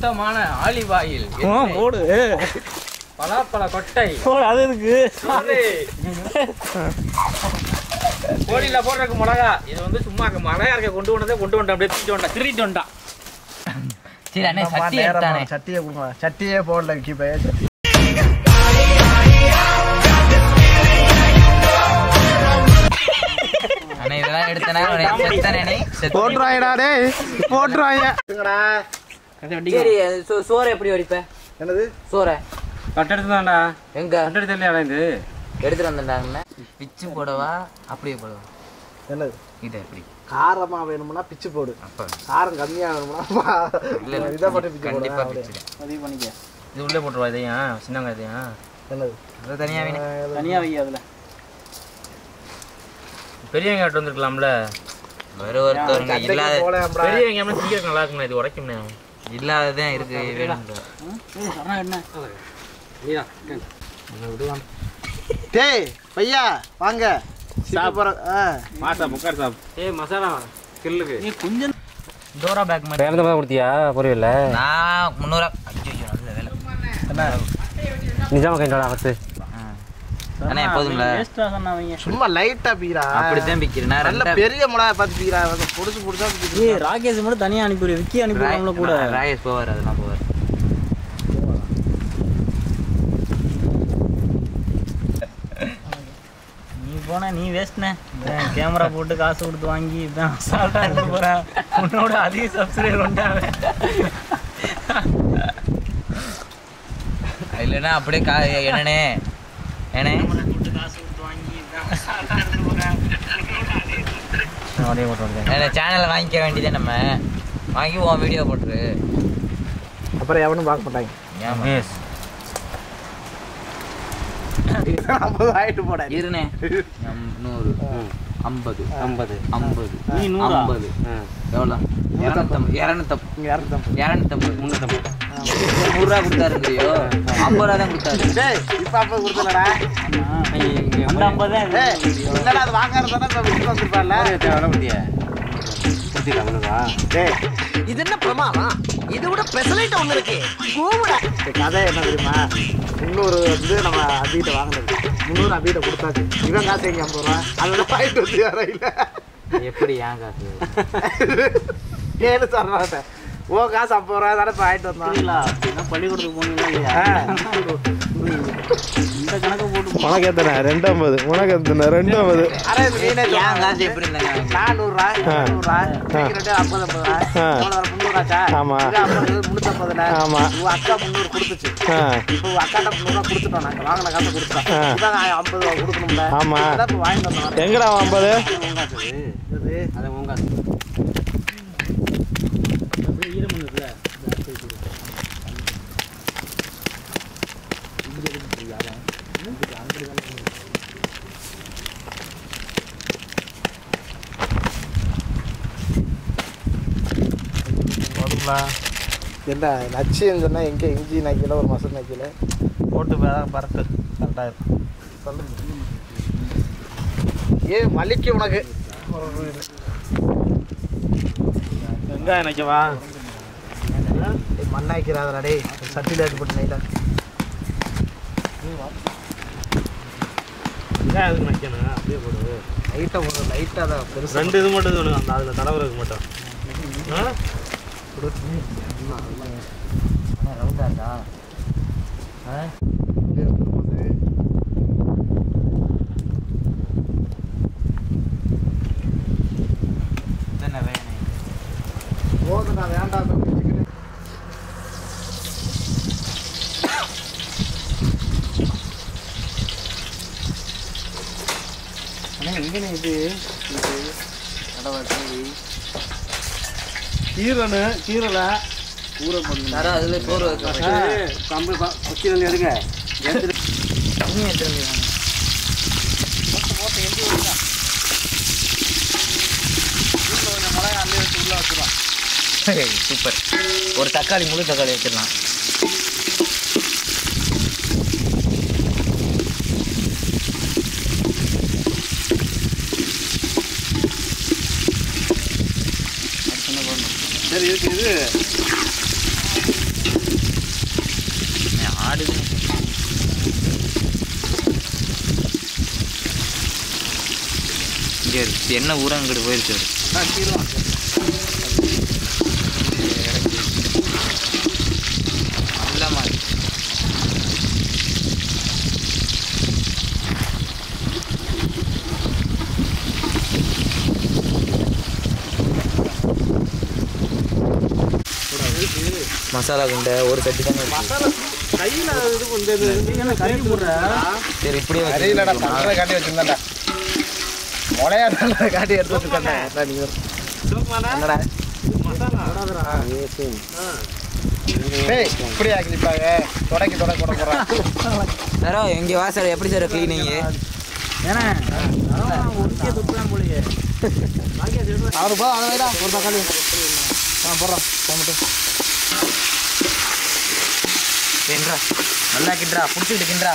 சுத்தமான olive oil போடு பலாப்பழ கொட்டை போடு அது இருக்கு கோழியில போடுறதுக்கு மிளகா இது வந்து சும்மா மிளகா இருக்க கொண்டு வந்துட்டேன் அப்படியே திருட்டு வந்துட்டான் சரி அண்ணே சட்டி எடுத்தானே சட்டியை கொடுங்க சட்டியே போடல கீப்பையே சட்டி அண்ணே இதெல்லாம் எடுத்தனே போட்டுருவாங்கடா டேய் போட்டுருவாங்க சரி சோறை எப்படி வடிப்ப என்னது சோறை கட்ட எடுத்துதான்டா எங்க கட்ட எடுத்து இது எடுத்துட்டு வந்துட்டாங்கண்ணே பிச்சு போடவா அப்படியே போடவா என்னது இது எப்படி காரமா வேணும்னா பிச்சு போடு அப்ப காரம் கம்மியா வேணும்னா இதை போட்டு பிச்சு போடு கண்டிப்பா பிச்சுறேன் பதிவு பண்ணிக்க இது உள்ளே போட்டுருவா இதையும் சின்ன வெங்காயத்தையும் என்னது அது தனியா தனியா வை அதுல பெரிய வெங்காயம் வந்துருக்கலாம்ல ஒருத்தவங்க இல்லாத பெரிய வெங்காயம் திங்கிறதுக்கு நல்லா இருக்குண்ணா இது உடைக்கும்ண்ணே இல்லாததான் இருக்கு வேணும் டேய் பையா வாங்க மாசா முக்கார் சாப் மசாலா கில்லுக்கு நீ கொஞ்சம் டோரா பேக் மாதிரி வேற மாதிரி கொடுத்தியா புரியல நான் 300 ஐயோ நல்ல வேலை என்ன நிஜாம கைண்டா ஃபர்ஸ்ட் அண்ணே போதுங்களா சும்மா லைட்டா பீரா அப்படிதான் பிக்கிறேன் நான் நல்ல பெரிய மிளகா பார்த்து பீரா பொடிச்சு பொடிச்சா ஏய் ராகேஷ் மட்டும் தனியா அனுப்பிடு விக்கி அனுப்பிடுவாங்கள கூட ராகேஷ் போவார் அதெல்லாம் போவார் நீ போனா நீ வேஸ்ட்னே கேமரா போட்டு காசு கொடுத்து வாங்கி இதான் அசால்ட்டா இருக்க போறேன் உன்னோட அதிக சப்ஸ்கிரைபர் வந்தாவே இல்லைன்னா அப்படியே என்னண்ணே ஏண்ணே போட்டு காசு கொடுத்து வாங்கி இதான் அசால்ட்டா இருக்க போறேன் அப்படியே போட்டு வந்துட்டேன் சேனலை வாங்கிக்க வேண்டியதே நம்ம வாங்கி உன் வீடியோ போட்டுரு அப்புறம் எவனும் பார்க்க மாட்டாங்க ஏமா எஸ் 50 ஆயிட்டு போட இருண்ணே 100 50 50 50 நீ 100 50 எவ்வளோ 250 100 கொடுத்தாரு தெரியும் 50 ரூபா தான் கொடுத்தாரு டேய் இப்ப 50 கொடுத்தலடா அந்த 50 தான் டேய் இல்லடா அது வாங்கறதானே இப்ப விட்டு வந்திருப்பான்ல எவ்வளோ கொடுத்தியா கொடுத்தியா அவ்வளோவா டேய் இது என்ன பிரமாதம் இதை விட பெசலைட் ஒண்ணு இருக்கு கூவுடா இந்த கதை என்ன தெரியுமா 300 வந்து நம்ம அபிகிட்ட வாங்கினது 300 அபிகிட்ட கொடுத்தாச்சு இவன் காசு எங்க 50 ரூபா அதோட பாயிண்ட் வந்து வேற இல்ல எப்படி ஏன் காசு கேளு சொல்றாட்ட ஓ காசு 50 ரூபா தானே பாயிண்ட் வந்தான் என்ன பள்ளிக்கூடத்துக்கு போனீங்களா இல்லையா இந்த கணக்கு போட்டு உனக்கு எத்தனை 250 உனக்கு எத்தனை 250 அரே நீனே ஏன் காசு எப்படி இருந்தாங்க 400 ரூபா 200 ரூபா இன்னைக்கு ரெண்டு 50 ரூபா எவ்வளவு வர 300 ஆச்சா ஆமா. 50 350 ஆமா. உங்க அக்கா 300 கொடுத்துச்சு இப்போ உங்க அக்காட்ட 300 ரூபா கொடுத்துட்டோம் நாங்க வாங்கின காசை கொடுத்துட்டோம் இதான் 50 ரூபா கொடுக்கணும்ல ஆமா. அதான் இப்போ வாங்கிட்டு வந்தோம் எங்கடா 50 இது அது உன் காசு ஈரம் இருக்குல்ல என்ன நச்சுன்னு சொன்னா எங்க இஞ்சி நக்கல ஒரு மசல் நக்கல போட்டு பரட்டு கரெக்டாக இருக்கும் சொல்லுங்க ஏ மலிக்கு உனக்கு வெங்காயம் நினைக்கவா மண்ணாக்கிறாதடா டேய் சட்டியில் எடுத்து போட்டு நைட்டா வெங்காயம் எதுக்கு நினைக்கணும் அப்படியே போடு லைட்டாக ஒரு லைட்டாக தான் பெருசு 2 இது மட்டும் வேணும் அந்த அதில் தடவுறதுக்கு மட்டும் ரவுண்டா இருக்கா என்ன வேணே போதுண்ணா வேண்டாம் அண்ணா எங்கண்ணே இது கீரலை ஊற பண்ணு யாரும் அதுல சோறு வைக்க கம்பு கீரல் எடுங்க தண்ணி எடுத்து மிளகா அள்ளி வச்சு உள்ள வச்சுருவான் சூப்பர் ஒரு தக்காளி முழு தக்காளி வச்சிடலாம் சரி இருக்கு இது இங்கே இருக்கு என்ன ஊரம் அங்கிட்டு போயிருக்கு நல்ல மாதிரி மசாலா குண்டை ஒரு கட்டி தானே கையில் இது கொண்டது என்ன கறி போடுற சரி இப்படியே கறியிலடா தலை காட்டி வச்சுருந்தாண்டா முளையாட காட்டி எடுத்து வச்சுருக்கேன்டா நீ என்னடா ஏய் இப்படி ஆக்கிப்பாங்க தொடக்கி தொட கூட போடுறான் சாரோ இங்கே வா சார் எப்படி சார் க்ளீனிங்கு ஏன்னா ஒருக்கே துப்புலாம் போலியே அவரு போ அதை வைடா ஒரு தக்காளி போடுறான் போட்டு கின்றா நல்லா கின்றா பிடிச்சிக்கிட்டு கின்றா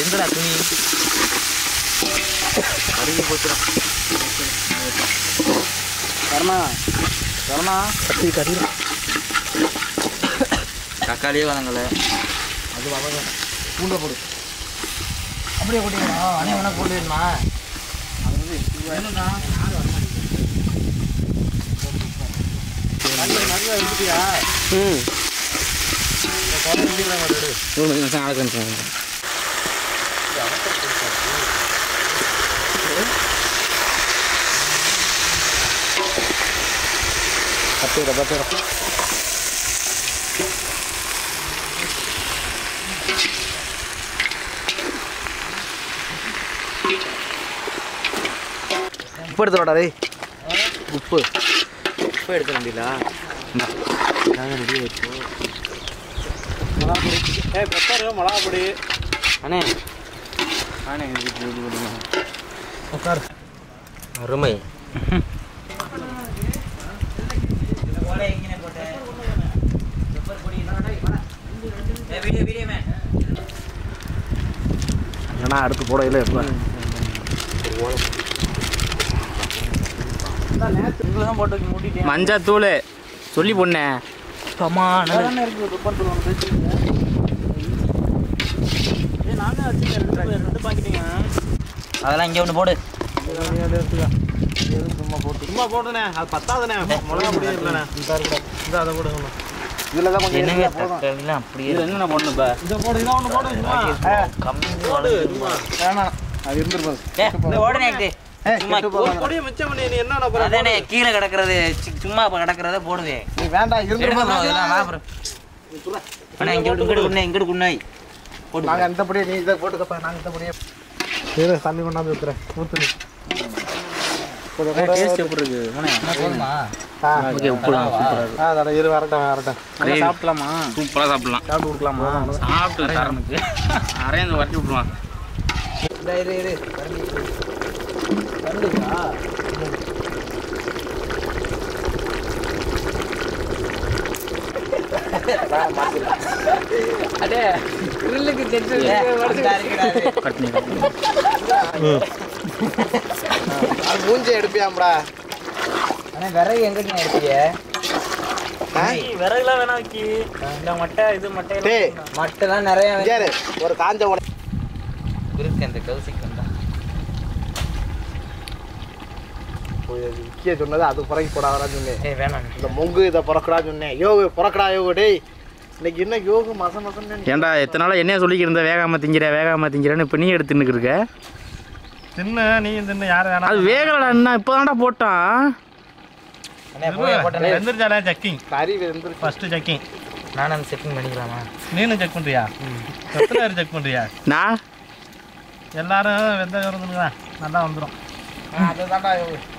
எங்கடா துணி அருகி போச்சுடா கரணா கட்டி கறி தக்காளியே வதங்கலை அது வதங்க பூண்டை போடு அப்படியே கொட்டிடணும் அண்ணே வேணா போட்டுமா நல்லா எடுத்துட்டியா பத்திரம் உப்பு எடுத்துடா டேய் உப்பு எடுக்க முடியல மிளகாப்பொடி பெப்பர் மிளகாப்பொடி அண்ணே உட்கார் அருமை ஏன்னா அடுத்து போடையில எப்போ மஞ்சத்தூள் சொல்லி பொண்ணேன் அதெல்லாம் இங்கே ஒன்று போடு சும்மா போட்டுனே அது பத்தாதுண்ணே மிளகா பொடி இல்லைண்ணே இந்த அதை போடுங்க இதில் தான் கொஞ்சம் என்னங்க போதும் தக்காளிலாம் அப்படியே என்னென்ன போடணும் இப்போ இதை போடு இதை ஒன்று போடு சும்மா கம்மி போடு சும்மா வேணாம் அது இருந்துருப்பாரு ஓடனே சும்மா பொடியை மிச்சம் பண்ணி நீ என்ன அதானே கீழே கிடக்குறது சும்மா கிடக்குறத போடுவேன் நீ வேண்டாம் இருந்துருப்பாரு அண்ணா இங்கிட்டு குண்ணை போட்டு நாங்கள் இந்த பொடியை நீ இதை போட்டுக்கப்பா நாங்கள் இந்த பொடியை சரி தண்ணி கொண்டாந்து ஊற்றுறேன் ஊற்று டேஸ்ட் எப்படி இருக்கு போதுமா ஓகே உப்பு அதோட இரு வரட்டும் சாப்பிடலாமா சூப்பராக சாப்பிடலாம் சாப்பிட்டு கொடுக்கலாமா சாப்பிட்டு தரனுக்கு அரைந்து வட்டி விட்டுருவான் இரு அடே கிரில்லுக்கு கட்னி அது மூஞ்சி எடுப்பியாம்டா அண்ணா விறகு எங்கிட்ட எடுத்தீங்க விறகுலாம் வேணா வைக்கி இந்த மட்டை இது மட்டை டேய் மட்டெல்லாம் நிறைய யாரு ஒரு காஞ்ச உடை இருக்கு அந்த கௌசிக்கு வந்தா விக்கிய சொன்னது அது புறக்கி போடாதான்னு சொன்னேன் ஏய் வேணாம் இந்த மொங்கு இதை புறக்கடான்னு சொன்னேன் யோகு புறக்கடா யோகு டேய் இன்னைக்கு என்ன யோகு மசன்னு ஏன்டா எத்தனை நாளாக என்னைய சொல்லிக்கிட்டு இருந்த வேகாம திங்கிறேன்னு இப்போ நீ எடுத்து தின்னுக்கிருக்க தின்னு நீ தின்னு யாரும் வேணாம் அது வேகலடா என்ன இப்போ தான்டா போட்டான் அண்ணே போய் போட்டேனே வெந்துருச்சாலே செக்கிங் கறி வெந்துரு ஃபர்ஸ்ட் செக்கிங் நானும் செக்கிங் பண்ணிக்கலாமா நீனும் செக் பண்ணுறியா எத்தனை பேர் செக் பண்ணுறியா நான் எல்லாரும் வெந்த இருந்துங்களா நல்லா வந்துடும் அதுதான்டா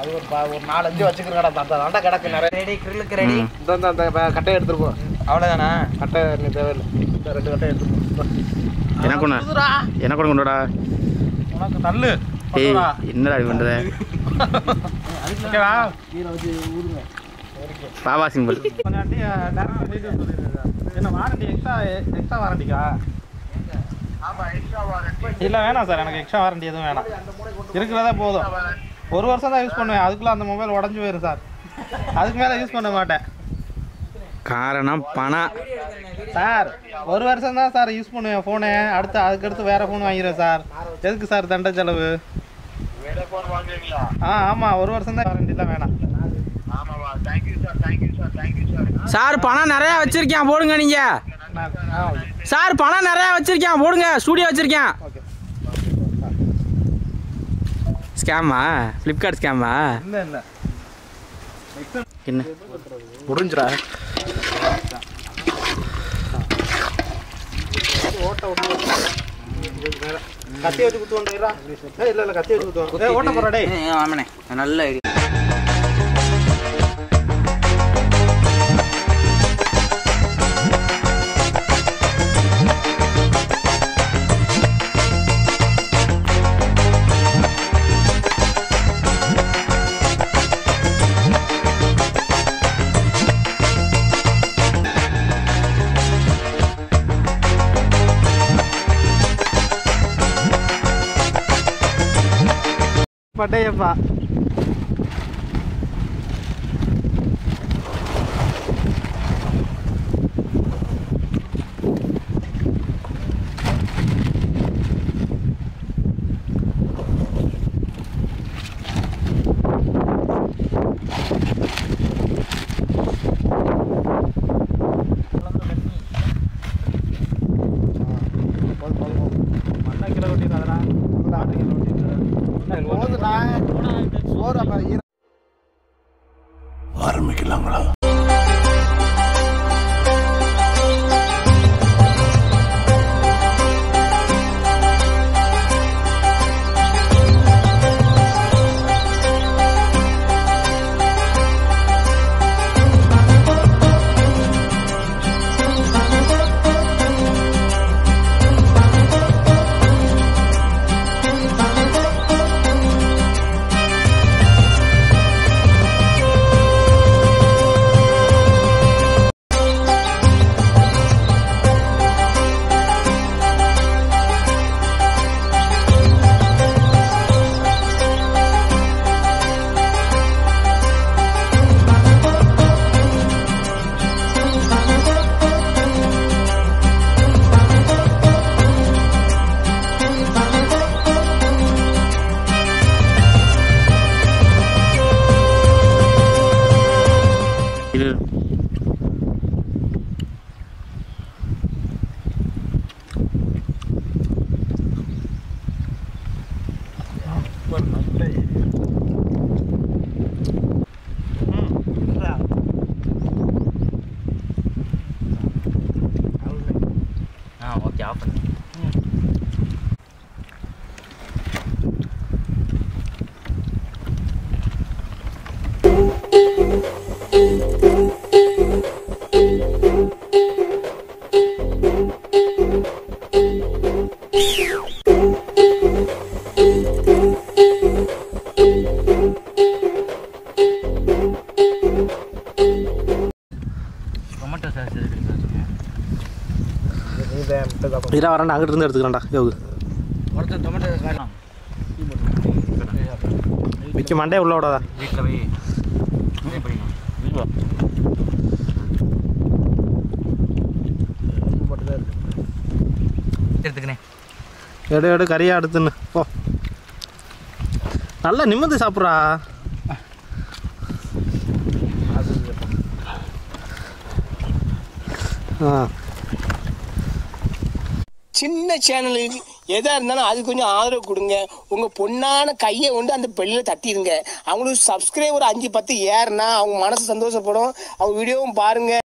அது ஒரு 4-5 வச்சுக்கிறடா அந்த தாண்டா கிடக்கு நிறைய ரெடி கிரில்லுக்கு ரெடி இந்த அந்த கட்டையை எடுத்துருப்போம் அவ்வளோதானா கட்டை நீ தேவையில்லை இந்த 2 கட்டை எடுத்துருப்போம் எனக்கு ஒன்று கொண்டுடா உனக்கு தள்ளு ஏய் என்னடா இது பண்ணுறது ஓகேவா பாபா சிம்பிள் கொஞ்சம் என்ன வாரண்டி எக்ஸ்ட்ரா வாரண்டிக்கா இல்லை வேணாம் சார் எனக்கு எக்ஸ்ட்ரா வாரண்டி எதுவும் வேணாம் இருக்கிறதே போதும் 1 வருஷம் தான் யூஸ் பண்ணுவேன் அதுக்குள்ளே அந்த மொபைல் உடஞ்சி போயிடும் சார் அதுக்கு மேலே யூஸ் பண்ண மாட்டேன் காரணம் பணம் சார் 1 வருஷம் தான் சார் யூஸ் பண்ணுவேன் ஃபோனு அதுக்கடுத்து வேறு ஃபோன் வாங்கிடுவேன் சார் எதுக்கு சார் தண்டை செலவு ஆமாம் 1 வருஷம் தான் வாரண்டி தான் வேணாம். சார் பணம் நிறையா வச்சிருக்கேன் போடுங்க நீங்கள். சார் பணம் நிறையா வச்சிருக்கேன் போடுங்க. ஸ்டூடியோ வச்சிருக்கேன். ஓகே. ஸ்கேமா? Flipkart schema? இல்லை என்ன முடிஞ்சிடா. கத்தி வச்சு குத்து வந்துடுறா. இல்லை கத்தி வச்சு குத்து ஓட்ட போகிறா. டே ஆமாண்ணே நல்ல ஐடியா. பட்டையப்பா மண்ணை கிலோ கொட்டிடுறாதா? ஆரம்பிக்கலாங்களா? ஓகே ஆஃப் பண்ணு. டொமேட்டோ சாஸ் எதுக்கு இதா வரேன்டா, அங்கிட்டு இருந்து எடுத்துக்கிறேன்டா. யோகு ஒருத்தர் டொமேட்டோ சாஸ் வேணும். விற்க மண்டே உள்ள விடாதா? வீட்டில் போய் படிக்கணும். எடுத்துக்கினேன். எடு கறியாக எடுத்துன்னு போ. நல்லா நிம்மதி சாப்பிட்றா. சின்ன சேனலுக்கு எதா இருந்தாலும் அது கொஞ்சம் ஆதரவு கொடுங்க. உங்க பொண்ணான கையை கொண்டு அந்த பெல்லில தட்டிடுங்க. அவங்களுக்கு சப்ஸ்கிரைபர் 5-10 ஏறுனா அவங்க மனசு சந்தோஷப்படும். அவங்க வீடியோவும் பாருங்க.